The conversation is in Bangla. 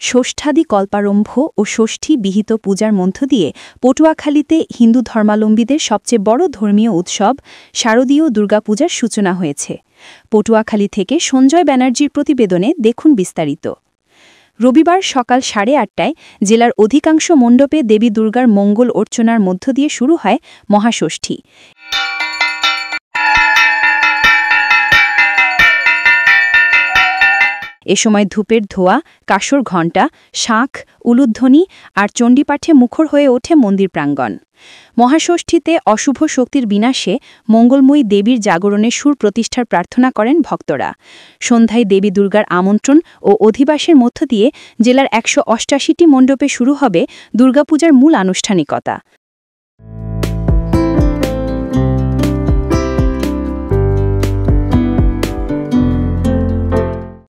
ষষ্ঠাদি কল্পারম্ভ ও ষষ্ঠী বিহিত পূজার মধ্য দিয়ে পটুয়াখালীতে হিন্দু ধর্মাবলম্বীদের সবচেয়ে বড় ধর্মীয় উৎসব শারদীয় দুর্গাপূজার সূচনা হয়েছে। পটুয়াখালী থেকে সঞ্জয় ব্যানার্জির প্রতিবেদনে দেখুন বিস্তারিত। রবিবার সকাল 8:30টায় জেলার অধিকাংশ মণ্ডপে দেবী দুর্গার মঙ্গল অর্চনার মধ্য দিয়ে শুরু হয় মহাষষ্ঠী। এ সময় ধূপের ধোঁয়া, কাসর ঘণ্টা, শাঁখ, উলুধ্বনি আর চণ্ডীপাঠে মুখর হয়ে ওঠে মন্দির প্রাঙ্গণ। মহাষষ্ঠীতে অশুভ শক্তির বিনাশে মঙ্গলময়ী দেবীর জাগরণের সুর প্রতিষ্ঠার প্রার্থনা করেন ভক্তরা। সন্ধ্যায় দেবী দুর্গার আমন্ত্রণ ও অধিবাসের মধ্য দিয়ে জেলার 188টি মণ্ডপে শুরু হবে দুর্গাপূজার মূল আনুষ্ঠানিকতা।